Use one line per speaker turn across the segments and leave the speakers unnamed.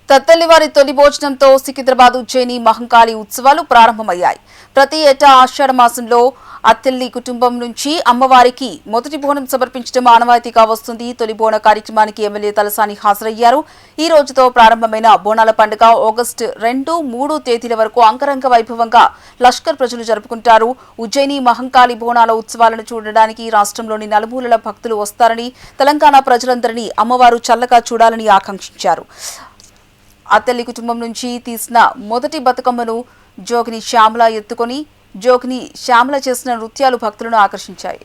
తత్తెల్లివారి తొలి భోజనంతో సికింద్రాబాద్ ఉజ్జయిని మహంకాళి ఉత్సవాలు ప్రారంభమయ్యాయి. ప్రతి ఏటా ఆషాఢ మాసంలో అత్తెల్లి కుటుంబం నుంచి అమ్మవారికి మొదటి బోనం సమర్పించడం ఆనవాయితీగా వస్తుంది. తొలి బోన కార్యక్రమానికి ఎమ్మెల్యే తలసాని హాజరయ్యారు. ఈ రోజుతో ప్రారంభమైన బోనాల పండుగ ఆగస్టు 2, 3 తేదీల వరకు అంగరంగ వైభవంగా లష్కర్ ప్రజలు జరుపుకుంటారు. ఉజ్జయిని మహంకాళి బోనాల ఉత్సవాలను చూడడానికి రాష్ట్రంలోని నలుమూలల భక్తులు వస్తారని, తెలంగాణ ప్రజలందరినీ అమ్మవారు చల్లగా చూడాలని ఆకాంక్షించారు. అత్తెల్లి కుటుంబం నుంచి తీసిన మొదటి బతుకమ్మను జోగిని శ్యామల ఎత్తుకొని జోగిని శ్యామల చేసిన నృత్యాలు భక్తులను ఆకర్షించాయి.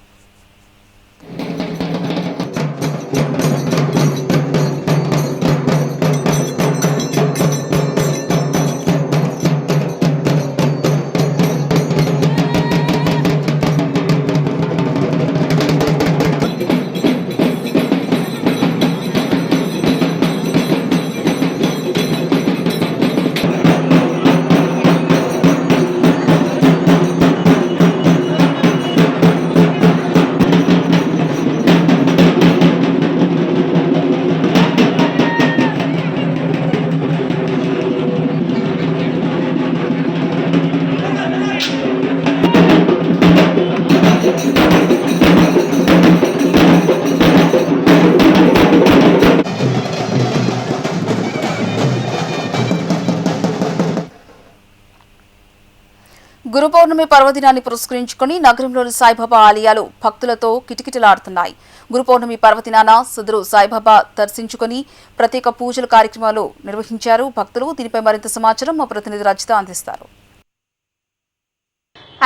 గురు పౌర్ణమి పర్వదినాన్ని పురస్కరించుకుని నగరంలోని సాయిబాబా ఆలయాలు భక్తులతో కిటకిటలాడుతున్నాయి. గురు పౌర్ణమి పర్వదినాన సదరు సాయిబాబా దర్శించుకుని ప్రత్యేక పూజల కార్యక్రమాలు నిర్వహించారు భక్తులు. దీనిపై మరింత సమాచారం మా ప్రతినిధి రచిత అందిస్తారు.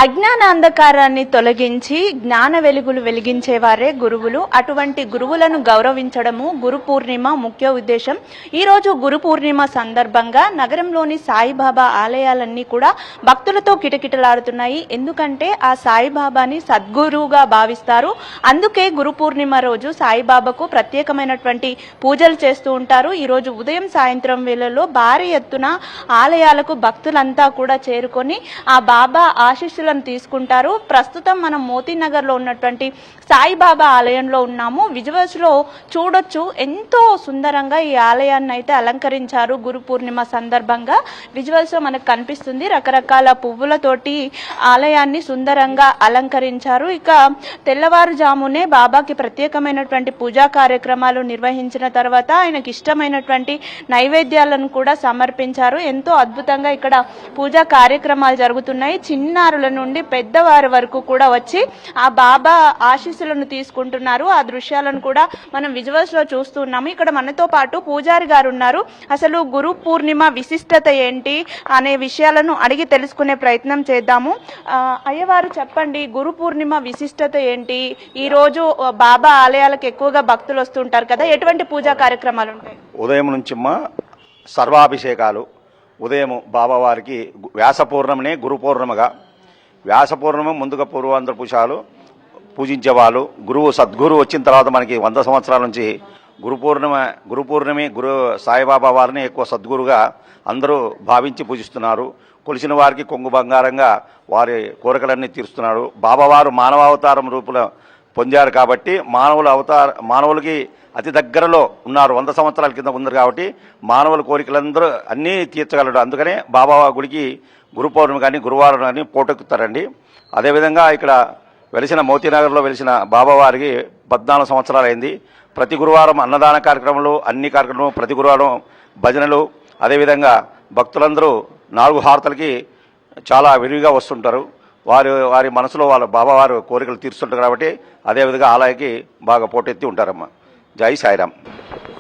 అజ్ఞాన అంధకారాన్ని తొలగించి జ్ఞాన వెలుగులు వెలిగించేవారే గురువులు. అటువంటి గురువులను గౌరవించడము గురు పూర్ణిమ ముఖ్య ఉద్దేశం. ఈరోజు గురు పూర్ణిమ సందర్భంగా నగరంలోని సాయిబాబా ఆలయాలన్నీ కూడా భక్తులతో కిటకిటలాడుతున్నాయి. ఎందుకంటే ఆ సాయిబాబాని సద్గురువుగా భావిస్తారు. అందుకే గురు పూర్ణిమ రోజు సాయిబాబాకు ప్రత్యేకమైనటువంటి పూజలు చేస్తూ ఉంటారు. ఈరోజు ఉదయం సాయంత్రం వేళల్లో భారీ ఎత్తున ఆలయాలకు భక్తులంతా కూడా చేరుకొని ఆ బాబా ఆశీస్సులను తీసుకుంటారు. ప్రస్తుతం మనం మోతీనగర్ లో ఉన్నటువంటి సాయిబాబా ఆలయంలో ఉన్నాము. విజువల్స్ లో చూడొచ్చు ఎంతో సుందరంగా ఈ ఆలయాన్ని అయితే అలంకరించారు. గురు పూర్ణిమ సందర్భంగా విజువల్స్ లో మనకు కనిపిస్తుంది. రకరకాల పువ్వులతోటి ఆలయాన్ని సుందరంగా అలంకరించారు. ఇక తెల్లవారుజామునే బాబాకి ప్రత్యేకమైనటువంటి పూజా కార్యక్రమాలు నిర్వహించిన తర్వాత ఆయనకి ఇష్టమైనటువంటి నైవేద్యాలను కూడా సమర్పించారు. ఎంతో అద్భుతంగా ఇక్కడ పూజా కార్యక్రమాలు జరుగుతున్నాయి. చిన్నారుల నుండి పెద్దవారి వరకు కూడా వచ్చి ఆ బాబా ఆశీస్సులను తీసుకుంటున్నారు. ఆ దృశ్యాలను కూడా మనం విజువల్స్ లో చూస్తున్నాము. ఇక్కడ మనతో పాటు పూజారి గారు ఉన్నారు. అసలు గురు పూర్ణిమ విశిష్టత ఏంటి అనే విషయాలను అడిగి తెలుసుకునే ప్రయత్నం చేద్దాము. అయ్యవారు చెప్పండి, గురు పూర్ణిమ విశిష్టత ఏంటి? ఈ రోజు బాబా ఆలయాలకు ఎక్కువగా భక్తులు వస్తుంటారు కదా, ఎటువంటి పూజా కార్యక్రమాలు ఉంటాయి?
ఉదయం నుంచి సర్వాభిషేకాలు. ఉదయం బాబావారికి వ్యాస పూర్ణమనే గురు పూర్ణిమగా, వ్యాస పూర్ణిమ ముందుగా పూర్వాంధ్ర పూజాలు పూజించేవాళ్ళు. గురువు సద్గురు వచ్చిన తర్వాత మనకి 100 సంవత్సరాల నుంచి గురు పూర్ణిమే గురు సాయిబాబా వారిని ఎక్కువ సద్గురుగా అందరూ భావించి పూజిస్తున్నారు. కొలిసిన వారికి కొంగు బంగారంగా వారి కోరికలన్నీ తీరుస్తున్నారు. బాబావారు మానవావతారం రూపంలో పొందారు కాబట్టి మానవులకి అతి దగ్గరలో ఉన్నారు. 100 సంవత్సరాల కింద ఉన్నారు కాబట్టి మానవుల కోరికలందరూ అన్నీ తీర్చగలడు. అందుకనే బాబా గుడికి గురు పౌర్ణమి కానీ గురువారం కానీ పోటెక్కుతారండి. అదేవిధంగా ఇక్కడ వెలిసిన మోతీనగర్లో వెలిసిన బాబావారికి 14 సంవత్సరాలు అయింది. ప్రతి గురువారం అన్నదాన కార్యక్రమాలు, అన్ని కార్యక్రమాలు, ప్రతి గురువారం భజనలు, అదేవిధంగా భక్తులందరూ 4 హారతలకి చాలా విరివిగా వస్తుంటారు. వారి మనసులో వాళ్ళ బాబావారు కోరికలు తీరుస్తుంటారు కాబట్టి అదేవిధంగా ఆలయానికి బాగా పోటెత్తి ఉంటారమ్మా. జై సాయిరామ్.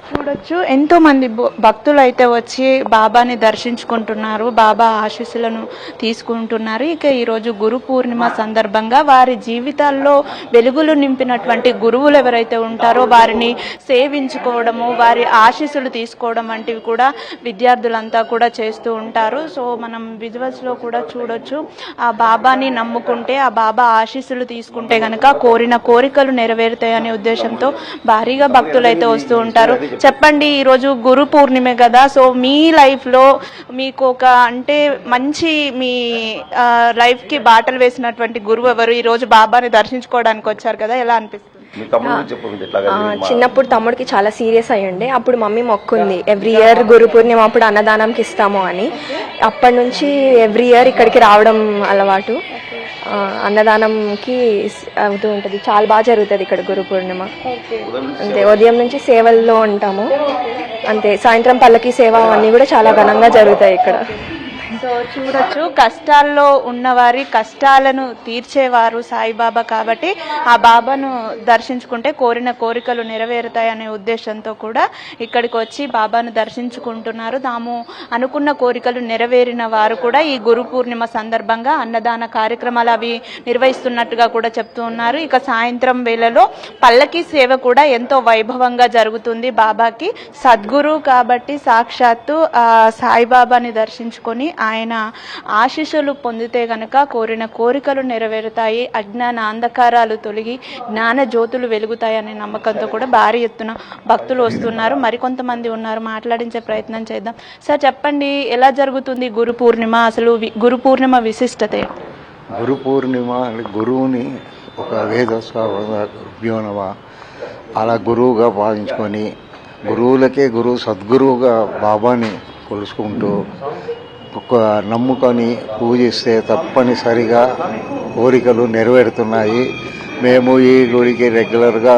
చూడొచ్చు ఎంతో మంది భక్తులు అయితే వచ్చి బాబాని దర్శించుకుంటున్నారు, బాబా ఆశీస్సులను తీసుకుంటున్నారు. ఇక ఈరోజు గురు పూర్ణిమ సందర్భంగా వారి జీవితాల్లో వెలుగులు నింపినటువంటి గురువులు ఎవరైతే ఉంటారో వారిని సేవించుకోవడము, వారి ఆశీస్సులు తీసుకోవడం వంటివి కూడా విద్యార్థులంతా కూడా చేస్తూ ఉంటారు. సో మనం విజువల్స్ లో కూడా చూడొచ్చు, ఆ బాబాని నమ్ముకుంటే, ఆ బాబా ఆశీస్సులు తీసుకుంటే గనక కోరిన కోరికలు నెరవేరుతాయనే ఉద్దేశంతో భారీగా భక్తులు అయితే వస్తూ ఉంటారు. చెప్పండి, ఈరోజు గురు పూర్ణిమే కదా, సో మీ లైఫ్లో మీకు ఒక అంటే మంచి మీ లైఫ్కి బాటలు వేసినటువంటి గురువు ఎవరు? ఈరోజు బాబాని దర్శించుకోవడానికి వచ్చారు కదా, ఎలా అనిపిస్తుంది?
మీ తమ్ముడు చెప్పు ఎట్లా
చిన్నప్పుడు తమ్ముడికి చాలా సీరియస్ అయ్యి ఉండే, అప్పుడు mummy మొక్కుంది every year Guru Purnima అప్పుడు అన్నదానంకి ఇస్తాము అని. అప్పటి నుంచి ఎవ్రీ ఇయర్ ఇక్కడికి రావడం అలవాటు. అన్నదానంకి అవుతూ ఉంటుంది, చాలా బాగా జరుగుతుంది ఇక్కడ గురు పూర్ణిమ. అంతే, ఉదయం నుంచి సేవల్లో ఉంటాము. అంతే, సాయంత్రం పల్లకి సేవ అవన్నీ కూడా చాలా ఘనంగా జరుగుతాయి ఇక్కడ.
సో చూడొచ్చు, కష్టాల్లో ఉన్నవారి కష్టాలను తీర్చేవారు సాయిబాబా కాబట్టి ఆ బాబాను దర్శించుకుంటే కోరిన కోరికలు నెరవేరుతాయనే ఉద్దేశంతో కూడా ఇక్కడికి వచ్చి బాబాను దర్శించుకుంటున్నారు. తాము అనుకున్న కోరికలు నెరవేరిన వారు కూడా ఈ గురు పూర్ణిమ సందర్భంగా అన్నదాన కార్యక్రమాలు అవి నిర్వహిస్తున్నట్టుగా కూడా చెప్తూ ఉన్నారు. ఇక సాయంత్రం వేళలో పల్లకి సేవ కూడా ఎంతో వైభవంగా జరుగుతుంది. బాబాకి సద్గురు కాబట్టి సాక్షాత్తు సాయిబాబాని దర్శించుకొని ఆయన ఆశీస్సులు పొందితే గనక కోరిన కోరికలు నెరవేరుతాయి, అజ్ఞాన అంధకారాలు తొలగి జ్ఞాన జ్యోతులు వెలుగుతాయనే నమ్మకంతో కూడా భారీ ఎత్తున భక్తులు వస్తున్నారు. మరికొంతమంది ఉన్నారు, మాట్లాడించే ప్రయత్నం చేద్దాం. సార్ చెప్పండి, ఎలా జరుగుతుంది గురు పూర్ణిమ? అసలు గురు పూర్ణిమ విశిష్టత?
గురు పూర్ణిమ గురువుని ఒక వేదస్వాభ్యోనవ అలా గురువుగా భావించుకొని గురువులకే గురువు సద్గురువుగా బాబాని కొలుసుకుంటూ ఒక నమ్ముకొని పూజిస్తే తప్పనిసరిగా కోరికలు నెరవేరుతున్నాయి. మేము ఈ గుడికి రెగ్యులర్గా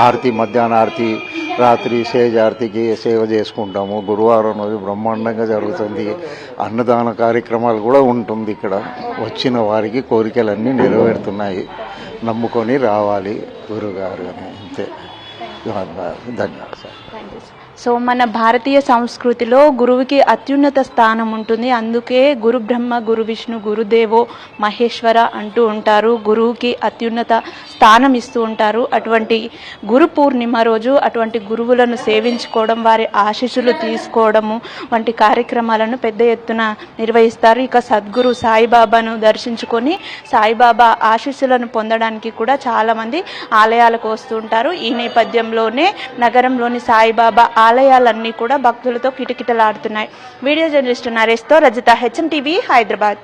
ఆరతి, మధ్యాహ్న ఆరతి, రాత్రి సేజ్ ఆరతికి సేవ చేసుకుంటాము. గురువారం రోజు బ్రహ్మాండంగా జరుగుతుంది. అన్నదాన కార్యక్రమాలు కూడా ఉంటుంది. ఇక్కడ వచ్చిన వారికి కోరికలన్నీ నెరవేరుతున్నాయి. నమ్ముకొని రావాలి గురుగారు అని. అంతే, ధన్యవాదాలు సార్.
సో మన భారతీయ సంస్కృతిలో గురువుకి అత్యున్నత స్థానం ఉంటుంది. అందుకే గురు బ్రహ్మ, గురు విష్ణు, గురుదేవో మహేశ్వర అంటూ ఉంటారు. గురువుకి అత్యున్నత స్థానం ఇస్తూ ఉంటారు. అటువంటి గురు పూర్ణిమ రోజు అటువంటి గురువులను సేవించుకోవడం, వారి ఆశీస్సులు తీసుకోవడము వంటి కార్యక్రమాలను పెద్ద ఎత్తున నిర్వహిస్తారు. ఇక సద్గురు సాయిబాబాను దర్శించుకొని సాయిబాబా ఆశీస్సులను పొందడానికి కూడా చాలామంది ఆలయాలకు వస్తూ ఉంటారు. ఈ నేపథ్యంలోనే నగరంలోని సాయిబాబా ఆలయాలన్నీ కూడా భక్తులతో కిటకిటలాడుతున్నాయి. వీడియో జర్నలిస్ట్ నరేష్తో రజిత, HMTV, హైదరాబాద్.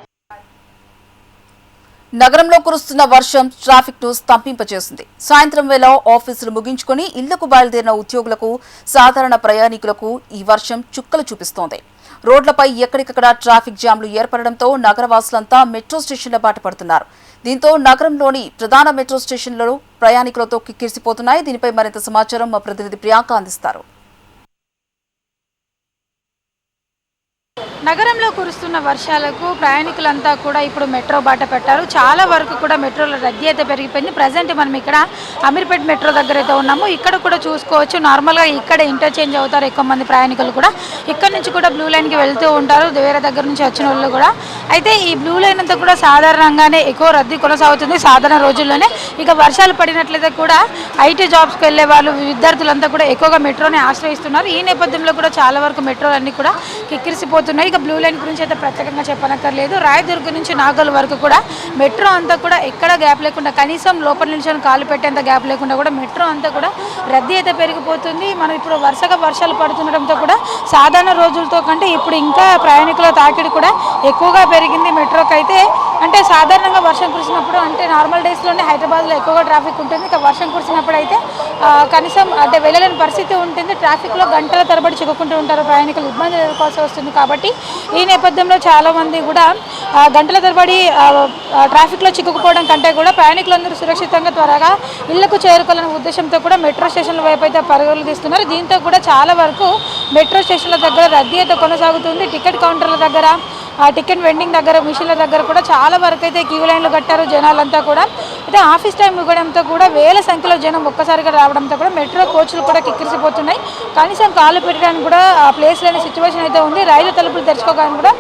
నగరంలో కురుస్తున్న వర్షం ట్రాఫిక్ ను స్తంభింపచేసింది. సాయంత్రం వేళ ఆఫీసులు ముగించుకుని ఇళ్లకు బయలుదేరిన ఉద్యోగులకు, సాధారణ ప్రయాణికులకు ఈ వర్షం చుక్కలు చూపిస్తోంది. రోడ్లపై ఎక్కడికక్కడ ట్రాఫిక్ జామ్లు ఏర్పడడంతో నగరవాసులంతా మెట్రో స్టేషన్ల బాట పడుతున్నారు. దీంతో నగరంలోని ప్రధాన మెట్రో స్టేషన్లలో ప్రయాణికులతో కిక్కిరిసిపోతున్నాయి. దీనిపై మరింత సమాచారం మా ప్రతినిధి ప్రియాంక అందిస్తారు.
నగరంలో కురుస్తున్న వర్షాలకు ప్రయాణికులంతా కూడా ఇప్పుడు మెట్రో బాట పెట్టారు. చాలా వరకు కూడా మెట్రోలో రద్దీ అయితే పెరిగిపోయింది. ప్రజెంట్ మనం ఇక్కడ అమీర్పేట్ మెట్రో దగ్గర అయితే ఉన్నాము. ఇక్కడ కూడా చూసుకోవచ్చు, నార్మల్గా ఇక్కడ ఇంటర్చేంజ్ అవుతారు ఎక్కువ మంది ప్రయాణికులు కూడా. ఇక్కడ నుంచి కూడా బ్లూ లైన్కి వెళ్తూ ఉంటారు వేరే దగ్గర నుంచి వచ్చిన వాళ్ళు కూడా. అయితే ఈ బ్లూ లైన్ అంతా కూడా సాధారణంగానే ఎక్కువ రద్దీ కొనసాగుతుంది సాధారణ రోజుల్లోనే. ఇక వర్షాలు పడినట్లయితే కూడా IT జాబ్స్కి వెళ్ళే వాళ్ళు, విద్యార్థులంతా కూడా ఎక్కువగా మెట్రోని ఆశ్రయిస్తున్నారు. ఈ నేపథ్యంలో కూడా చాలా వరకు మెట్రోలన్నీ కూడా కిక్కిరిసిపోతున్నాయి. ఇక బ్లూ లైన్ గురించి అయితే ప్రత్యేకంగా చెప్పనక్కర్లేదు. రాయదుర్గం నుంచి నాగోల్ వరకు కూడా మెట్రో అంతా కూడా ఎక్కడ గ్యాప్ లేకుండా, కనీసం లోపల నిల్చొని కాలు పెట్టేంత గ్యాప్ లేకుండా కూడా మెట్రో అంతా కూడా రద్దీ అయితే పెరిగిపోతుంది. మనం ఇప్పుడు వరుసగా వర్షాలు పడుతుండటంతో కూడా సాధారణ రోజులతో కంటే ఇప్పుడు ఇంకా ప్రయాణికుల తాకిడి కూడా ఎక్కువగా పెరిగింది మెట్రోకి అయితే. అంటే సాధారణంగా వర్షం కురిసినప్పుడు, అంటే నార్మల్ డేస్లోనే హైదరాబాద్లో ఎక్కువగా ట్రాఫిక్ ఉంటుంది. ఇక వర్షం కురిసినప్పుడు అయితే కనీసం అంటే వెళ్ళలేని పరిస్థితి ఉంటుంది. ట్రాఫిక్లో గంటల తరబడి చిక్కుకుంటూ ఉంటారు ప్రయాణికులు, ఇబ్బందులు ఎదుర్కోవాల్సి వస్తుంది. కాబట్టి ఈ నేపథ్యంలో చాలామంది కూడా గంటల తరబడి ట్రాఫిక్లో చిక్కుకుపోవడం కంటే కూడా ప్రయాణికులందరూ సురక్షితంగా త్వరగా ఇళ్లకు చేరుకోవాలనే ఉద్దేశంతో కూడా మెట్రో స్టేషన్ల వైపు అయితే పరుగులు తీస్తున్నారు. దీంతో కూడా చాలా వరకు మెట్రో స్టేషన్ల దగ్గర రద్దీ అయితే కొనసాగుతుంది. టికెట్ కౌంటర్ల దగ్గర, టికెట్ వెండింగ్ దగ్గర, మిషన్ల దగ్గర కూడా చాలా వరకు అయితే క్యూ లైన్లు కట్టారు జనాలంతా కూడా. అయితే ఆఫీస్ టైం ఇవ్వడంతో కూడా వేల సంఖ్యలో జనం ఒక్కసారిగా రావడంతో కూడా మెట్రో కోచ్లు కూడా కిక్కిరిసిపోతున్నాయి. కనీసం కాళ్ళు పెట్టడానికి కూడా ప్లేస్ లేని సిచ్యువేషన్ అయితే ఉంది. రైలు తలుపులు తెరుచుకోవడానికి కూడా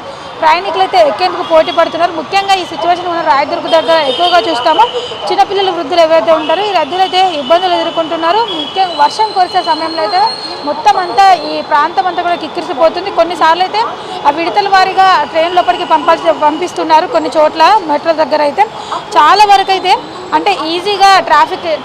ప్రయాణికులు అయితే ఎక్కేందుకు పోటీ పడుతున్నారు. ముఖ్యంగా ఈ సిచ్యువేషన్ మనం రాయదుర్గ దగ్గర ఎక్కువగా చూస్తాము. చిన్నపిల్లలు, వృద్ధులు ఎవరైతే ఉంటారో ఈ రద్దీలు అయితే ఇబ్బందులు ఎదుర్కొంటున్నారు. ముఖ్యంగా వర్షం కురిసే సమయంలో అయితే మొత్తం అంతా ఈ ప్రాంతం అంతా కూడా కిక్కిరిసిపోతుంది. కొన్నిసార్లు అయితే ఆ విడతల వారీగా ట్రైన్ లోపలికి పంపిస్తున్నారు కొన్ని చోట్ల మెట్రో దగ్గర అయితే. చాలా వరకు అయితే అంటే ఈజీగా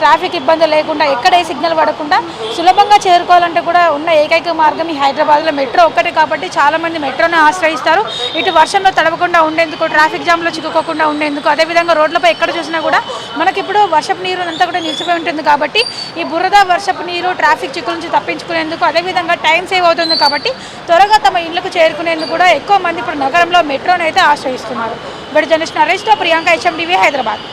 ట్రాఫిక్ ఇబ్బంది లేకుండా ఎక్కడ ఏ సిగ్నల్ పడకుండా సులభంగా చేరుకోవాలంటే కూడా ఉన్న ఏకైక మార్గం ఈ హైదరాబాద్లో మెట్రో ఒక్కటే కాబట్టి చాలామంది మెట్రోను ఆశ్రయిస్తారు. ఇటు వర్షంలో తడవకుండా ఉండేందుకు, ట్రాఫిక్ జామ్లో చిక్కుకోకుండా ఉండేందుకు, అదేవిధంగా రోడ్లపై ఎక్కడ చూసినా కూడా మనకిప్పుడు వర్షపు నీరు అంతా కూడా నిలిచిపోయి ఉంటుంది కాబట్టి ఈ బురద, వర్షపు నీరు, ట్రాఫిక్ చిక్కుల నుంచి తప్పించుకునేందుకు, అదేవిధంగా టైం సేవ్ అవుతుంది కాబట్టి త్వరగా తమ ఇళ్లకు చేరుకునేందుకు కూడా ఎక్కువ మంది ఇప్పుడు నగరంలో మెట్రోను అయితే ఆశ్రయిస్తున్నారు. బట్ జర్నలిస్ట్ నరేష్తో ప్రియాంక, HMTV, హైదరాబాద్.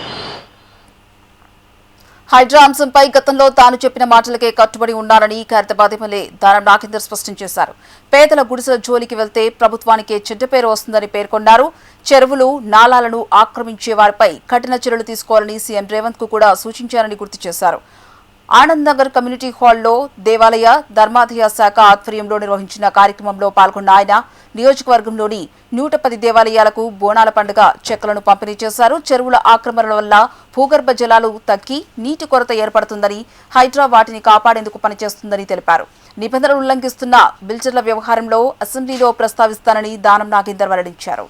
హైడ్రా అంశంపై గతంలో తాను చెప్పిన మాటలకే కట్టుబడి ఉన్నారని ఖైరతాబాద్ ఎమ్మెల్యే దానం నాగేందర్ స్పష్టం చేశారు. పేదల గుడిసెల జోలికి వెళ్తే ప్రభుత్వానికే చెడ్డ పేరు వస్తుందని పేర్కొన్నారు. చెరువులు, నాలాలను ఆక్రమించే వారిపై కఠిన చర్యలు తీసుకోవాలని సీఎం రేవంత్ కు కూడా సూచించారని గుర్తు చేశారు. ఆనంద్ నగర్ కమ్యూనిటీ హాల్లో దేవాలయ ధర్మాదాయ శాఖ ఆధ్వర్యంలో నిర్వహించిన కార్యక్రమంలో పాల్గొన్న ఆయన నియోజకవర్గంలోని 110 దేవాలయాలకు బోనాల పండుగ చెక్కులను పంపిణీ చేశారు. చెరువుల ఆక్రమణల వల్ల భూగర్భ జలాలు తగ్గి నీటి కొరత ఏర్పడుతుందని, హైడ్రా వాటిని కాపాడేందుకు పనిచేస్తుందని తెలిపారు. నిబంధనలు ఉల్లంఘిస్తున్న బిల్డర్ల వ్యవహారంలో అసెంబ్లీలో ప్రస్తావిస్తానని దానం నాగేందర్ వెల్లడించారు.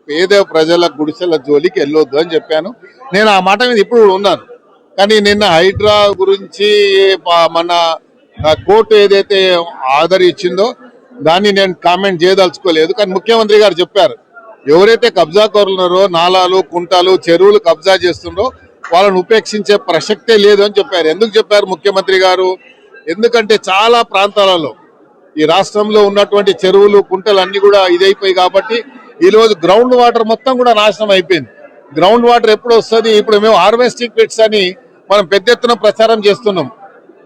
పేద ప్రజల గుడిసెల జోలికి వెళ్ళొద్దు అని చెప్పాను. నేను ఆ మాట మీద ఇప్పుడు ఉన్నాను. కానీ నిన్న హైడ్రా గురించి మన కోర్టు ఏదైతే ఆర్డర్ ఇచ్చిందో దాన్ని నేను కామెంట్ చేయదలుచుకోలేదు. కానీ ముఖ్యమంత్రి గారు చెప్పారు, ఎవరైతే కబ్జాకోరులు ఉన్నారో, నాలాలు, కుంటాలు, చెరువులు కబ్జా చేస్తున్నారో వాళ్ళని ఉపేక్షించే ప్రసక్తే లేదు అని చెప్పారు. ఎందుకు చెప్పారు ముఖ్యమంత్రి గారు? ఎందుకంటే చాలా ప్రాంతాలలో ఈ రాష్ట్రంలో ఉన్నటువంటి చెరువులు, కుంటలు అన్ని కూడా ఇదైపోయి కాబట్టి ఈ రోజు గ్రౌండ్ వాటర్ మొత్తం కూడా నాశనం అయిపోయింది. గ్రౌండ్ వాటర్ ఎప్పుడు వస్తుంది? ఇప్పుడు మేము హార్వెస్టింగ్ పిట్స్ అని మనం పెద్ద ఎత్తున ప్రచారం చేస్తున్నాం.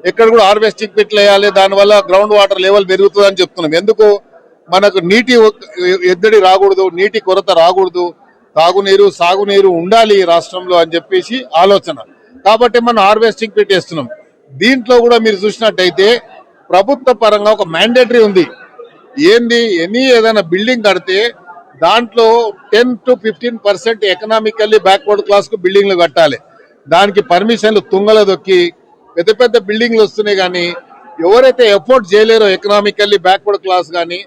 ఎక్కడ కూడా హార్వెస్టింగ్ పిట్లు వేయాలి, దానివల్ల గ్రౌండ్ వాటర్ లెవెల్ పెరుగుతుంది అని చెప్తున్నాం. ఎందుకు? మనకు నీటి ఎద్దడి రాకూడదు, నీటి కొరత రాకూడదు, తాగునీరు, సాగునీరు ఉండాలి ఈ రాష్ట్రంలో అని చెప్పేసి ఆలోచన. కాబట్టి మనం హార్వెస్టింగ్ పిట్ వేస్తున్నాం. దీంట్లో కూడా మీరు చూసినట్టయితే ప్రభుత్వ పరంగా ఒక మ్యాండేటరీ ఉంది. ఏంది? ఏదైనా బిల్డింగ్ కడితే దాంట్లో 10 to 15% ఎకనామికల్లీ బ్యాక్వర్డ్ క్లాస్ కు బిల్డింగ్లు కట్టాలి. దానికి పర్మిషన్లు తుంగల దొక్కి పెద్ద పెద్ద బిల్డింగ్లు వస్తున్నాయి. కానీ ఎవరైతే ఎఫోర్డ్ చేయలేరో ఎకనామికల్లీ బ్యాక్వర్డ్ క్లాస్ కానీ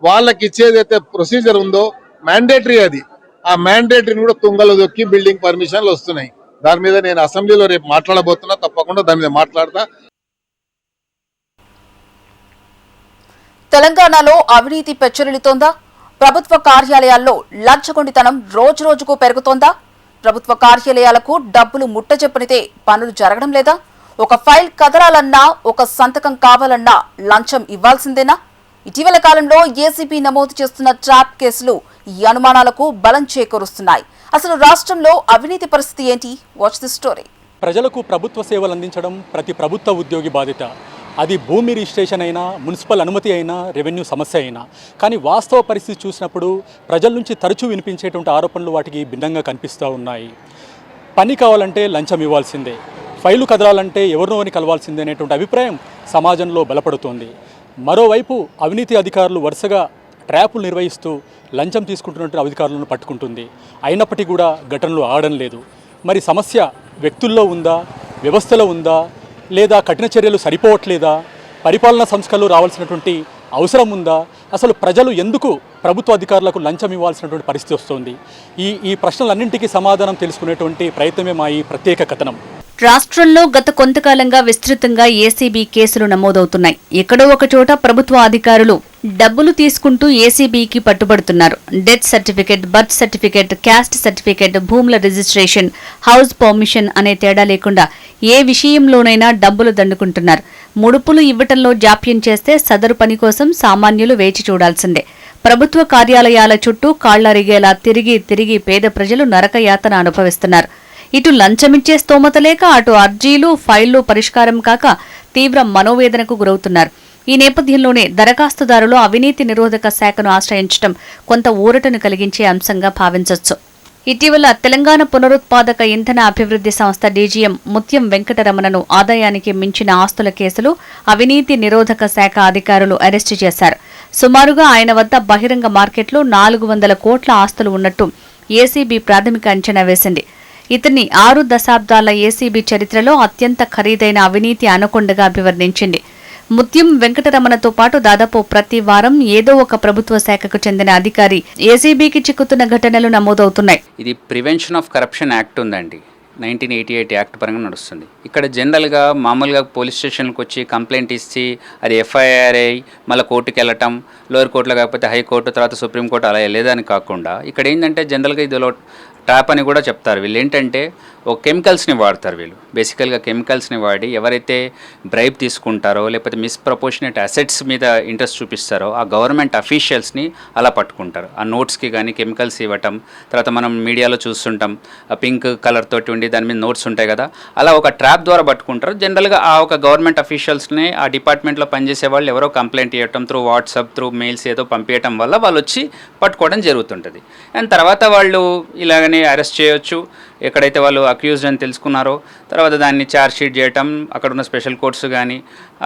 వాళ్ళకి ఇచ్చేదైతే ప్రొసీజర్ ఉందో మ్యాండేటరీ, అది ఆ మ్యాండేటరీని కూడా తుంగల దొక్కి బిల్డింగ్ పర్మిషన్లు వస్తున్నాయి. దాని మీద నేను అసెంబ్లీలో రేపు మాట్లాడబోతున్నా, తప్పకుండా దాని మీద మాట్లాడతా.
తెలంగాణలో అవినీతి పెచ్చరిల్లుతోందా? ప్రభుత్వ కార్యాలయాల్లో లంచగొండితనం రోజురోజుకు పెరుగుతోందా? ప్రభుత్వ కార్యాలయాలకు డబ్బులు ముట్టచెప్పనితే పనులు జరగడం లేదా? ఒక ఫైల్ కదలాలన్నా, ఒక సంతకం కావాలన్నా లంచం ఇవ్వాల్సిందేనా? ఇటీవల కాలంలో ఏసీబీ నమోదు చేస్తున్న ట్రాప్ కేసులు ఈ అనుమానాలకు బలం చేకూరుస్తున్నాయి. అసలు రాష్ట్రంలో అవినీతి పరిస్థితి ఏంటి? Watch the story.
ప్రజలకు ప్రభుత్వ సేవలు అందించడం ప్రతి ప్రభుత్వ ఉద్యోగి బాధ్యత. అది భూమి రిజిస్ట్రేషన్ అయినా, మున్సిపల్ అనుమతి అయినా, రెవెన్యూ సమస్య అయినా. కానీ వాస్తవ పరిస్థితి చూసినప్పుడు ప్రజల నుంచి తరచూ వినిపించేటువంటి ఆరోపణలు వాటికి భిన్నంగా కనిపిస్తూ ఉన్నాయి. పని కావాలంటే లంచం ఇవ్వాల్సిందే, ఫైలు కదలాలంటే ఎవరినోని కలవాల్సిందే అనేటువంటి అభిప్రాయం సమాజంలో బలపడుతోంది. మరోవైపు అవినీతి అధికారులు వరుసగా ట్రాపులు నిర్వహిస్తూ లంచం తీసుకుంటున్నటువంటి అధికారులను పట్టుకుంటుంది. అయినప్పటికీ కూడా ఘటనలు ఆగడం లేదు. మరి సమస్య వ్యక్తుల్లో ఉందా, వ్యవస్థలో ఉందా, లేదా కఠిన చర్యలు సరిపోవట్లేదా? పరిపాలనా సంస్కరణలు రావాల్సినటువంటి అవసరం ఉందా? అసలు ప్రజలు ఎందుకు ప్రభుత్వ అధికారులకు లంచం ఇవ్వాల్సినటువంటి పరిస్థితి వస్తుంది? ఈ ప్రశ్నలన్నింటికీ సమాధానం తెలుసుకునేటువంటి ప్రయత్నమే మా ఈ ప్రత్యేక కథనం.
రాష్ట్రంలో గత కొంతకాలంగా విస్తృతంగా ఏసీబీ కేసులు నమోదవుతున్నాయి. ఎక్కడో ఒక చోట ప్రభుత్వ అధికారులు డబ్బులు తీసుకుంటూ ఏసీబీకి పట్టుబడుతున్నారు. Death certificate, birth certificate, caste certificate, భూముల రిజిస్ట్రేషన్, హౌస్ పర్మిషన్ అనే తేడా లేకుండా ఏ విషయంలోనైనా డబ్బులు దండుకుంటున్నారు. ముడుపులు ఇవ్వటంలో జాప్యం చేస్తే సదరు పని కోసం సామాన్యులు వేచి చూడాల్సిందే. ప్రభుత్వ కార్యాలయాల చుట్టూ కాళ్లరిగేలా తిరిగి తిరిగి పేద ప్రజలు నరకయాతన అనుభవిస్తున్నారు. ఇటు లంచమిచ్చే స్తోమత లేక, అటు అర్జీలు, ఫైళ్లు పరిష్కారం కాక తీవ్ర మనోవేదనకు గురవుతున్నారు. ఈ నేపథ్యంలోనే దరఖాస్తుదారులు అవినీతి నిరోధక శాఖను ఆశ్రయించడం కొంత ఊరటను కలిగించే అంశంగా భావించవచ్చు. ఇటీవల తెలంగాణ పునరుత్పాదక ఇంధన అభివృద్ధి సంస్థ డీజీఎం ముత్యం వెంకటరమణను ఆదాయానికి మించిన ఆస్తుల కేసులు అవినీతి నిరోధక శాఖ అధికారులు అరెస్టు చేశారు. సుమారుగా ఆయన వద్ద బహిరంగ మార్కెట్లో 400 కోట్ల ఆస్తులు ఉన్నట్టు ఏసీబీ ప్రాథమిక అంచనా వేసింది. ఇతన్ని 6 దశాబ్దాల ఏసీబీ చరిత్రలో అత్యంత ఖరీదైన అవినీతి అనకొండగా అభివర్ణించింది. ముత్యం వెంకటరమణతో పాటు దాదాపు ప్రతి వారం ఏదో ఒక ప్రభుత్వ శాఖకు చెందిన అధికారి ఏసీబీకి చిక్కుతున్న ఘటనలు నమోదవుతున్నాయి.
ఇది ప్రివెన్షన్ ఆఫ్ కరప్షన్ యాక్ట్ ఉందండి, 1988 యాక్ట్ పరంగా నడుస్తుంది. ఇక్కడ జనరల్గా మామూలుగా పోలీస్ స్టేషన్కి వచ్చి కంప్లైంట్ ఇచ్చి అది ఎఫ్ఐఆర్ అయ్యి మళ్ళీ కోర్టుకి వెళ్ళటం, లోయర్ కోర్టులో కాకపోతే హైకోర్టు, తర్వాత సుప్రీంకోర్టు అలా వెళ్ళేదని కాకుండా ఇక్కడ ఏంటంటే జనరల్గా ఇదిలో ట్రాప్ అని కూడా చెప్తారు. వీళ్ళు ఏంటంటే ఒక కెమికల్స్ని వాడతారు. వీళ్ళు బేసికల్గా కెమికల్స్ని వాడి ఎవరైతే బ్రైబ్ తీసుకుంటారో లేకపోతే మిస్ప్రపోర్షనేట్ అసెట్స్ మీద ఇంట్రెస్ట్ చూపిస్తారో ఆ గవర్నమెంట్ అఫీషియల్స్ని అలా పట్టుకుంటారు. ఆ నోట్స్కి కానీ కెమికల్స్ ఇవ్వటం, తర్వాత మనం మీడియాలో చూస్తుంటాం ఆ పింక్ కలర్ తోటి ఉండి దాని మీద నోట్స్ ఉంటాయి కదా, అలా ఒక ట్రాప్ ద్వారా పట్టుకుంటారు. జనరల్గా ఆ ఒక గవర్నమెంట్ అఫీషియల్స్ని ఆ డిపార్ట్మెంట్లో పనిచేసే వాళ్ళు ఎవరో కంప్లైంట్ ఇవ్వటం త్రూ వాట్సాప్ త్రూ మెయిల్స్ ఏదో పంపించడం వల్ల వాళ్ళు వచ్చి పట్టుకోవడం జరుగుతుంటుంది. అండ్ తర్వాత వాళ్ళు ఇలాగనే అరెస్ట్ చేయొచ్చు. ఎక్కడైతే వాళ్ళు అక్యూజ్డ్ అని తెలుసుకున్నారో తర్వాత దాన్ని ఛార్జ్ షీట్ చేయటం, అక్కడ ఉన్న స్పెషల్ కోర్ట్స్ కానీ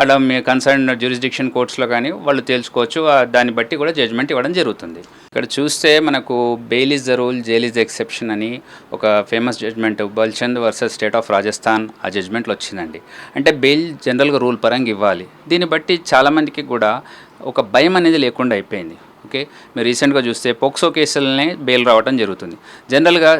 అలా మీ కన్సర్న్ జ్యూరిస్డిక్షన్ కోర్ట్స్లో కానీ వాళ్ళు తెలుసుకోవచ్చు. దాన్ని బట్టి కూడా జడ్జ్మెంట్ ఇవ్వడం జరుగుతుంది. ఇక్కడ చూస్తే మనకు bail is the rule, jail is the exception అని ఒక famous judgment Balchand versus state of Rajasthan ఆ జడ్జ్మెంట్లో వచ్చిందండి. అంటే బెయిల్ జనరల్గా రూల్ పరంగా ఇవ్వాలి. దీన్ని బట్టి చాలామందికి కూడా ఒక భయం అనేది లేకుండా అయిపోయింది. ఓకే, మీరు రీసెంట్గా చూస్తే పోక్సో కేసులనే బెయిల్ రావడం జరుగుతుంది. జనరల్గా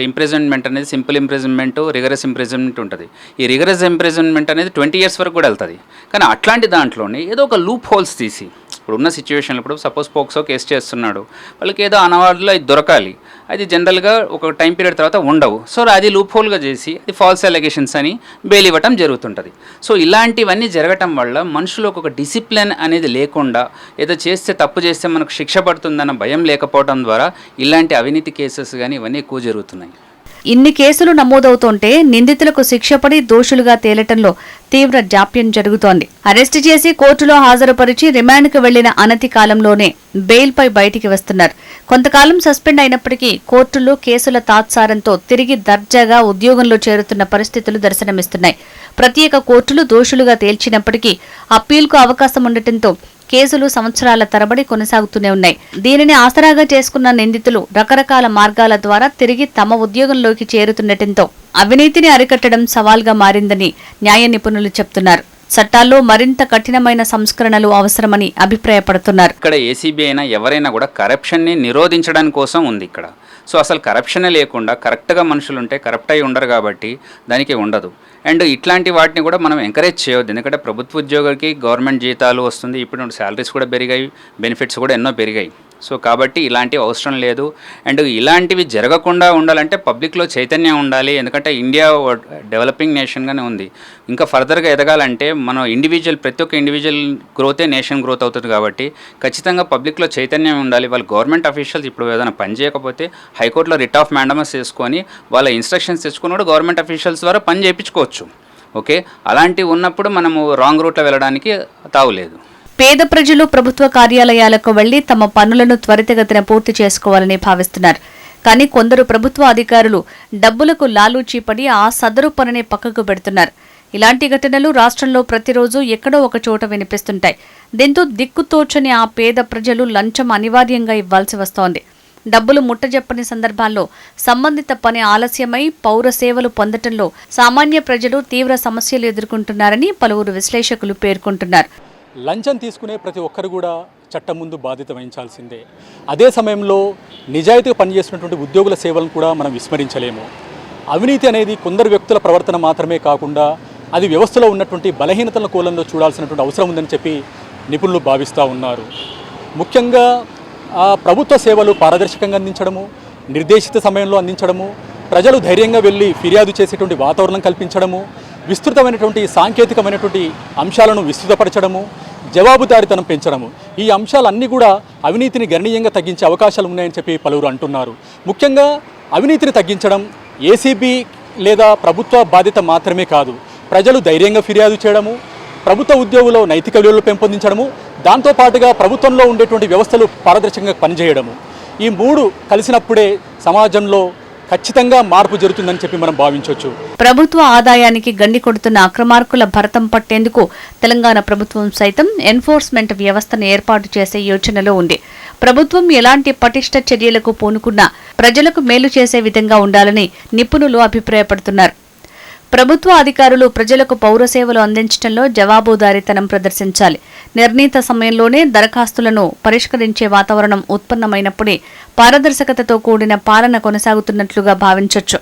ఇంప్రిజన్మెంట్ అనేది సింపుల్ ఇంప్రిజన్మెంట్, రిగరస్ ఇంప్రిజన్మెంట్ ఉంటుంది. ఈ రిగరస్ ఇంప్రిజన్మెంట్ అనేది 20 years వరకు కూడా వెళ్తుంది. కానీ అట్లాంటి దాంట్లోనే ఏదో ఒక లూప్ హోల్స్ తీసి ఇప్పుడున్న సిచ్యువేషన్లో ఇప్పుడు సపోజ్ పోక్సో కేసు చేస్తున్నాడు, వాళ్ళకి ఏదో అనవార్డులో అది దొరకాలి, అది జనరల్గా ఒక టైం పీరియడ్ తర్వాత ఉండవు. సో అది లూప్ హోల్గా చేసి అది ఫాల్స్ అలిగేషన్స్ అని బెయిల్ ఇవ్వటం జరుగుతుంటుంది. సో ఇలాంటివన్నీ జరగటం వల్ల మనుషులకు ఒక డిసిప్లిన్ అనేది లేకుండా ఏదో చేస్తే తప్పు చేస్తే మనకు శిక్ష పడుతుందన్న భయం లేకపోవడం ద్వారా ఇలాంటి అవినీతి కేసెస్ కానీ ఇవన్నీ ఎక్కువ జరుగుతున్నాయి.
ఇన్ని కేసులు నమోదవుతుంటే నిందితులకు శిక్ష పడి దోషులుగా తేలటంలో తీవ్ర జాప్యం జరుగుతోంది. అరెస్టు చేసి కోర్టులో హాజరుపరిచి రిమాండ్కు వెళ్లిన అనతి కాలంలోనే బెయిల్పై బయటికి వస్తున్నారు. కొంతకాలం సస్పెండ్ అయినప్పటికీ కోర్టులో కేసుల తాత్సారంతో తిరిగి దర్జాగా ఉద్యోగంలో చేరుతున్న పరిస్థితులు దర్శనమిస్తున్నాయి. ప్రత్యేక కోర్టులు దోషులుగా తేల్చినప్పటికీ అప్పీల్కు అవకాశం ఉండటంతో కేసులు సంవత్సరాల తరబడి కొనసాగుతూనే ఉన్నాయి. దీనిని ఆసరాగా చేసుకున్న నిందితులు రకరకాల మార్గాల ద్వారా తిరిగి తమ ఉద్యోగంలోకి చేరుతుండటంతో అవినీతిని అరికట్టడం సవాల్గా మారిందని న్యాయ నిపుణులు చెప్తున్నారు. చట్టాల్లో మరింత కఠినమైన సంస్కరణలు అవసరమని అభిప్రాయపడుతున్నారు.
ఇక్కడ ఏసీబీ అయినా ఎవరైనా కూడా కరప్షన్ని నిరోధించడానికి కోసం ఉంది ఇక్కడ. సో అసలు కరప్షనే లేకుండా కరెక్ట్గా మనుషులు ఉంటే కరప్ట్ అయి ఉండరు కాబట్టి దానికి ఉండదు. అండ్ ఇట్లాంటి వాటిని కూడా మనం ఎంకరేజ్ చేయవద్దు. ఎందుకంటే ప్రభుత్వ ఉద్యోగులకి గవర్నమెంట్ జీతాలు వస్తుంది, ఇప్పుడు శాలరీస్ కూడా పెరిగాయి, బెనిఫిట్స్ కూడా ఎన్నో పెరిగాయి. సో కాబట్టి ఇలాంటివి అవసరం లేదు. అండ్ ఇలాంటివి జరగకుండా ఉండాలంటే పబ్లిక్లో చైతన్యం ఉండాలి. ఎందుకంటే ఇండియా డెవలపింగ్ నేషన్గానే ఉంది. ఇంకా ఫర్దర్గా ఎదగాలంటే మనం ఇండివిజువల్ ప్రతి ఒక్క ఇండివిజువల్ గ్రోతే నేషన్ గ్రోత్ అవుతుంది. కాబట్టి ఖచ్చితంగా పబ్లిక్లో చైతన్యం ఉండాలి. వాళ్ళు గవర్నమెంట్ అఫీషియల్స్ ఇప్పుడు ఏదైనా పని చేయకపోతే హైకోర్టులో రిట్ ఆఫ్ మ్యాండమస్ చేసుకొని వాళ్ళ ఇన్స్ట్రక్షన్స్ తెచ్చుకుని కూడా గవర్నమెంట్ అఫీషియల్స్ ద్వారా పని చేయించుకోవచ్చు. ఓకే, అలాంటివి ఉన్నప్పుడు మనము రాంగ్ రూట్లో వెళ్ళడానికి తావులేదు.
పేద ప్రజలు ప్రభుత్వ కార్యాలయాలకు వెళ్లి తమ పనులను త్వరితగతిన పూర్తి చేసుకోవాలని భావిస్తున్నారు. కానీ కొందరు ప్రభుత్వ అధికారులు డబ్బులకు లాలూచీపడి ఆ సదరు పనిని పక్కకు పెడుతున్నారు. ఇలాంటి ఘటనలు రాష్ట్రంలో ప్రతిరోజు ఎక్కడో ఒక చోట వినిపిస్తుంటాయి. దీంతో దిక్కుతోచని ఆ పేద ప్రజలు లంచం అనివార్యంగా ఇవ్వాల్సి వస్తోంది. డబ్బులు ముట్టజెప్పని సందర్భాల్లో సంబంధిత పని ఆలస్యమై పౌర సేవలు పొందటంలో సామాన్య ప్రజలు తీవ్ర సమస్యలు ఎదుర్కొంటున్నారని పలువురు విశ్లేషకులు పేర్కొంటున్నారు.
లంచం తీసుకునే ప్రతి ఒక్కరు కూడా చట్టం ముందు బాధ్యత వహించాల్సిందే. అదే సమయంలో నిజాయితీగా పనిచేస్తున్నటువంటి ఉద్యోగుల సేవలను కూడా మనం విస్మరించలేము. అవినీతి అనేది కొందరు వ్యక్తుల ప్రవర్తన మాత్రమే కాకుండా అది వ్యవస్థలో ఉన్నటువంటి బలహీనతల కోణంలో చూడాల్సినటువంటి అవసరం ఉందని చెప్పి నిపుణులు భావిస్తూ ఉన్నారు. ముఖ్యంగా ప్రభుత్వ సేవలు పారదర్శకంగా అందించడము, నిర్దేశిత సమయంలో అందించడము, ప్రజలు ధైర్యంగా వెళ్ళి ఫిర్యాదు చేసేటువంటి వాతావరణం కల్పించడము, విస్తృతమైనటువంటి సాంకేతికమైనటువంటి అంశాలను విస్తృతపరచడము, జవాబుదారీతనం పెంచడము, ఈ అంశాలన్నీ కూడా అవినీతిని గణనీయంగా తగ్గించే అవకాశాలు ఉన్నాయని చెప్పి పలువురు అంటున్నారు. ముఖ్యంగా అవినీతిని తగ్గించడం ఏసీబీ లేదా ప్రభుత్వ బాధ్యత మాత్రమే కాదు, ప్రజలు ధైర్యంగా ఫిర్యాదు చేయడము, ప్రభుత్వ ఉద్యోగుల్లో నైతిక విలువలు పెంపొందించడము, దాంతోపాటుగా ప్రభుత్వంలో ఉండేటువంటి వ్యవస్థలు పారదర్శకంగా పనిచేయడము, ఈ మూడు కలిసినప్పుడే సమాజంలో ఖచ్చితంగా మార్పు జరుగుతుందని చెప్పి మనం భావించవచ్చు.
ప్రభుత్వ ఆదాయానికి గండి కొడుతున్న అక్రమార్కుల భరతం పట్టేందుకు తెలంగాణ ప్రభుత్వం సైతం ఎన్ఫోర్స్మెంట్ వ్యవస్థను ఏర్పాటు చేసే యోచనలో ఉంది. ప్రభుత్వం ఎలాంటి పటిష్ట చర్యలకు పూనుకున్నా ప్రజలకు మేలు చేసే విధంగా ఉండాలని నిపుణులు అభిప్రాయపడుతున్నారు. ప్రభుత్వ అధికారులు ప్రజలకు పౌర సేవలు అందించడంలో జవాబుదారీతనం ప్రదర్శించాలి. నిర్ణీత సమయంలోనే దరఖాస్తులను పరిష్కరించే వాతావరణం ఉత్పన్నమైనప్పుడే పారదర్శకతతో కూడిన పాలన కొనసాగుతున్నట్లుగా భావించొచ్చు.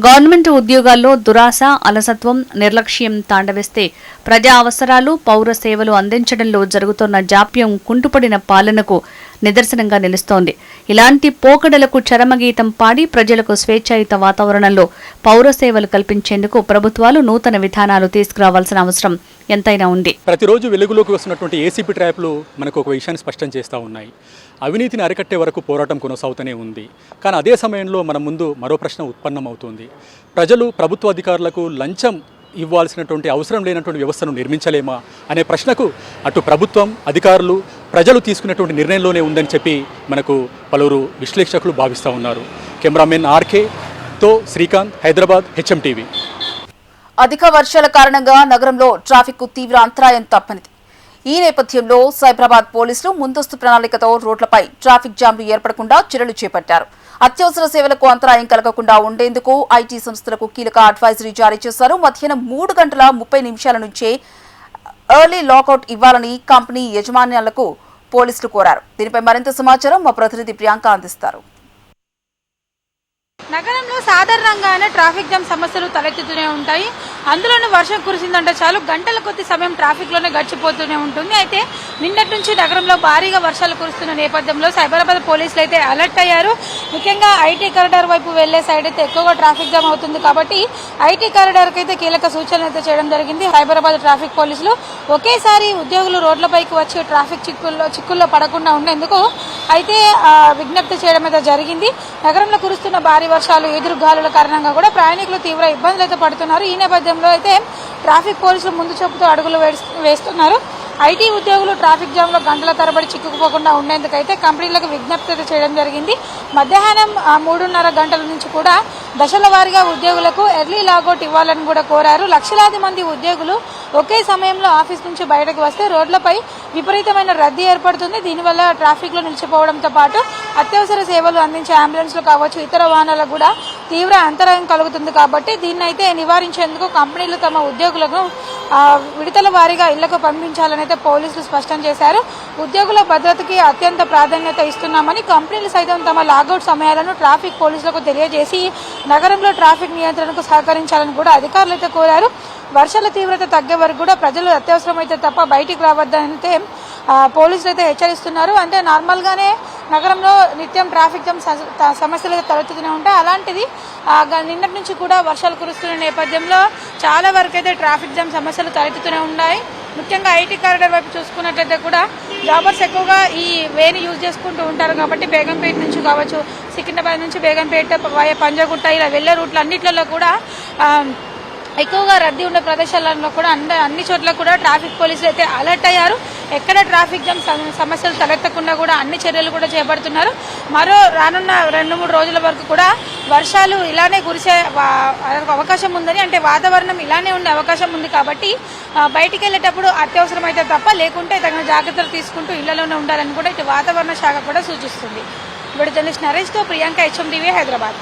గవర్నమెంట్ ఉద్యోగాల్లో దురాశ, అలసత్వం, నిర్లక్ష్యం తాండవిస్తే ప్రజా అవసరాలు, పౌర సేవలు అందించడంలో జరుగుతున్న జాప్యం కుంటుపడిన పాలనకు నిదర్శనంగా నిలుస్తోంది. ఇలాంటి పోకడలకు చరమగీతం పాడి ప్రజలకు స్వేచ్ఛాయుత వాతావరణంలో పౌర సేవలు కల్పించేందుకు ప్రభుత్వాలు నూతన విధానాలు తీసుకురావాల్సిన అవసరం ఎంతైనా ఉంది.
ప్రతిరోజు వెలుగులోకి వస్తున్నటువంటి ఏసీబీ ట్రాప్లు మనకు ఒక విషయాన్ని స్పష్టం చేస్తూ ఉన్నాయి. అవినీతిని అరికట్టే వరకు పోరాటం కొనసాగుతూనే ఉంది. కానీ అదే సమయంలో మన ముందు మరో ప్రశ్న ఉత్పన్నమవుతుంది. ప్రజలు ప్రభుత్వ అధికారులకు లంచం ఇవ్వాల్సినటువంటి అవసరం లేనటువంటి వ్యవస్థను నిర్మించలేమా అనే ప్రశ్నకు అటు ప్రభుత్వం, అధికారులు, ప్రజలు తీసుకున్నటువంటి నిర్ణయంలోనే ఉందని చెప్పి మనకు పలువురు విశ్లేషకులు భావిస్తూ ఉన్నారు. కెమెరామెన్ ఆర్కేతో శ్రీకాంత్, హైదరాబాద్, HMTV.
అధిక వర్షాల కారణంగా నగరంలో ట్రాఫిక్ కు తీవ్ర అంతరాయం తప్పనిది. ఈ నేపథ్యంలో సైబరాబాద్ పోలీసులు ముందస్తు ప్రణాళికతో రోడ్లపై ట్రాఫిక్ జామ్లు ఏర్పడకుండా చర్యలు చేపట్టారు. అత్యవసర సేవలకు అంతరాయం కలగకుండా ఉండేందుకు ఐటీ సంస్థలకు కీలక అడ్వైజరీ జారీ చేశారు. మధ్యాహ్నం 3:30 నుంచే ఎర్లీ లాకౌట్ ఇవ్వాలని కంపెనీ యజమానులకు పోలీసులు కోరారు. దీనిపై మరింత సమాచారం మా ప్రతినిధి ప్రియాంక అందిస్తారు.
నగరంలో సాధారణంగానే ట్రాఫిక్ జామ్ సమస్యలు తలెత్తుతూనే ఉంటాయి. అందులోనూ వర్షం కురిసిందంటే చాలు గంటల కొద్ది సమయం ట్రాఫిక్లోనే గడిచిపోతూనే ఉంటుంది. అయితే నిన్నటి నుంచి నగరంలో భారీగా వర్షాలు కురుస్తున్న నేపథ్యంలో సైబరాబాద్ పోలీసులు అయితే అలర్ట్ అయ్యారు. ముఖ్యంగా ఐటీ కారిడార్ వైపు వెళ్లే సైడ్ అయితే ఎక్కువగా ట్రాఫిక్ జామ్ అవుతుంది కాబట్టి ఐటీ కారిడార్కి అయితే కీలక సూచనలు అయితే చేయడం జరిగింది. సైబరాబాద్ ట్రాఫిక్ పోలీసులు ఒకేసారి ఉద్యోగులు రోడ్లపైకి వచ్చి ట్రాఫిక్ చిక్కుల్లో పడకుండా ఉండేందుకు అయితే విజ్ఞప్తి చేయడం అయితే జరిగింది. నగరంలో కురుస్తున్న భారీ వర్షాలు, ఎదురుగాలుల కారణంగా కూడా ప్రయాణికులు తీవ్ర ఇబ్బందులు అయితే పడుతున్నారు. ఈ నేపథ్యంలో అయితే ట్రాఫిక్ పోలీసులు ముందు చూపుతూ అడుగులు వేస్తున్నారు. ఐటీ ఉద్యోగులు ట్రాఫిక్ జామ్ లో గంటల తరబడి చిక్కుకుపోకుండా ఉండేందుకైతే కంపెనీలకు విజ్ఞప్తి చేయడం జరిగింది. మధ్యాహ్నం 3:30 గంటల నుంచి కూడా దశల వారీగా ఉద్యోగులకు ఎర్లీ లాగౌట్ ఇవ్వాలని కూడా కోరారు. లక్షలాది మంది ఉద్యోగులు ఒకే సమయంలో ఆఫీస్ నుంచి బయటకు వస్తే రోడ్లపై విపరీతమైన రద్దీ ఏర్పడుతుంది. దీనివల్ల ట్రాఫిక్ లో నిలిచిపోవడంతో పాటు అత్యవసర సేవలు అందించే అంబులెన్స్లు కావచ్చు, ఇతర వాహనాలకు కూడా తీవ్ర అంతరాయం కలుగుతుంది. కాబట్టి దీన్నైతే నివారించేందుకు కంపెనీలు తమ ఉద్యోగులను విడతల వారీగా ఇళ్లకు పంపించాలని అయితే పోలీసులు స్పష్టం చేశారు. ఉద్యోగుల భద్రతకి అత్యంత ప్రాధాన్యత ఇస్తున్నామని కంపెనీలు సైతం తమ లాగౌట్ సమయాలను ట్రాఫిక్ పోలీసులకు తెలియజేసి నగరంలో ట్రాఫిక్ నియంత్రణకు సహకరించాలని కూడా అధికారులు అయితే కోరారు. వర్షాల తీవ్రత తగ్గే వరకు కూడా ప్రజలు అత్యవసరమైతే తప్ప బయటికి రావద్దని అయితే పోలీసులు అయితే హెచ్చరిస్తున్నారు. అంటే నార్మల్గానే నగరంలో నిత్యం ట్రాఫిక్ జామ్ సమస్యలు అయితే తలెత్తుతూనే ఉంటాయి. అలాంటిది నిన్నటి నుంచి కూడా వర్షాలు కురుస్తున్న నేపథ్యంలో చాలా వరకు అయితే ట్రాఫిక్ జామ్ సమస్యలు తలెత్తుతూనే ఉన్నాయి. ముఖ్యంగా ఐటీ కారిడార్ వైపు చూసుకున్నట్లయితే కూడా జాబర్స్ ఎక్కువగా ఈ వేని యూజ్ చేసుకుంటూ ఉంటారు కాబట్టి బేగంపేట నుంచి కావచ్చు, సికింద్రాబాద్ నుంచి బేగంపేట, పంజాగుట్ట ఇలా వెళ్లే రూట్లు అన్నిట్లలో కూడా ఎక్కువగా రద్దీ ఉండే ప్రదేశాలలో కూడా అన్ని చోట్ల కూడా ట్రాఫిక్ పోలీసులు అయితే అలర్ట్ అయ్యారు. ఎక్కడ ట్రాఫిక్ జామ్ సమస్యలు తలెత్తకుండా కూడా అన్ని చర్యలు కూడా చేపడుతున్నారు. మరో రానున్న 2-3 రోజుల వరకు కూడా వర్షాలు ఇలానే కురిసే అవకాశం ఉందని, అంటే వాతావరణం ఇలానే ఉండే అవకాశం ఉంది కాబట్టి బయటికి వెళ్ళేటప్పుడు అత్యవసరమైతే తప్ప, లేకుంటే తగిన జాగ్రత్తలు తీసుకుంటూ ఇళ్లలోనే ఉండాలని కూడా ఇటు వాతావరణ శాఖ కూడా సూచిస్తుంది. ఇప్పుడు జర్నలిస్ట్ నరేష్తో Priyanka, HMTV, Hyderabad.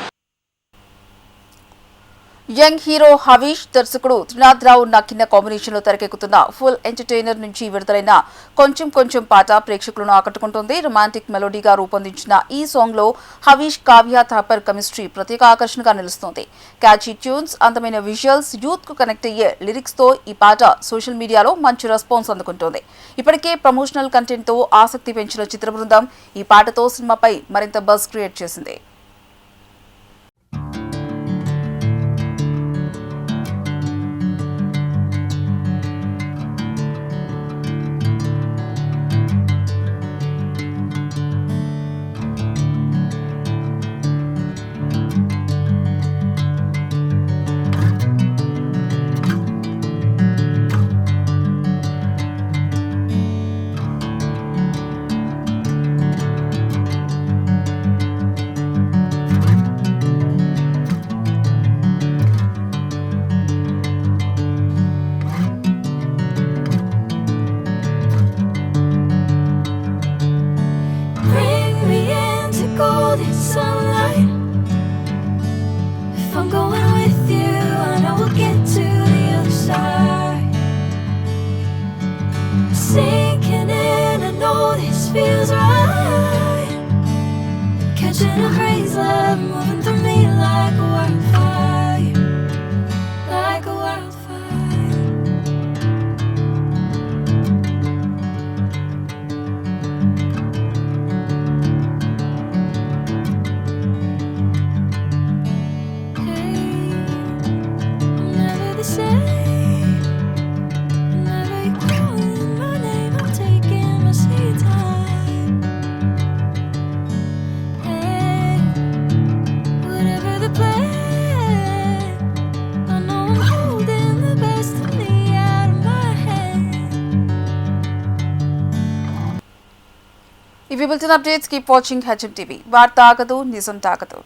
Young hero Havish, దర్శకుడు త్రినాథరావు నక్కిన కాంబినేషన్ లో తెరకెక్కుతున్న ఫుల్ ఎంటర్టైనర్ నుంచి విడుదలైన కొంచెం కొంచెం పాట ప్రేక్షకులను ఆకట్టుకుంటోంది. రొమాంటిక్ మెలోడీగా రూపొందించిన ఈ సాంగ్ లో హవీష్, కావ్య థాపర్ కెమిస్ట్రీ ప్రత్యేక ఆకర్షణగా నిలుస్తోంది. క్యాచీ ట్యూన్స్, అందమైన విజువల్స్, యూత్ కు కనెక్ట్ అయ్యే లిరిక్స్ తో ఈ పాట సోషల్ మీడియాలో మంచి రెస్పాన్స్ అందుకుంటోంది. ఇప్పటికే ప్రమోషనల్ కంటెంట్ తో ఆసక్తి పెంచిన చిత్ర బృందం ఈ పాటతో సినిమాపై మరింత బజ్ క్రియేట్ చేసింది.
sinking in. I know this feels right. Catching a crazy love moving through me like a wildfire, like a wildfire. Hey, I'm never the same. Whenever you're calling my name, I'm taking my sweet time. Hey, whatever the plan, I know I'm holding the best of me out of my hand.
ఇవి bulletin updates. Keep watching HM TV. వార్త ఆగదు, నిజం తాగదు.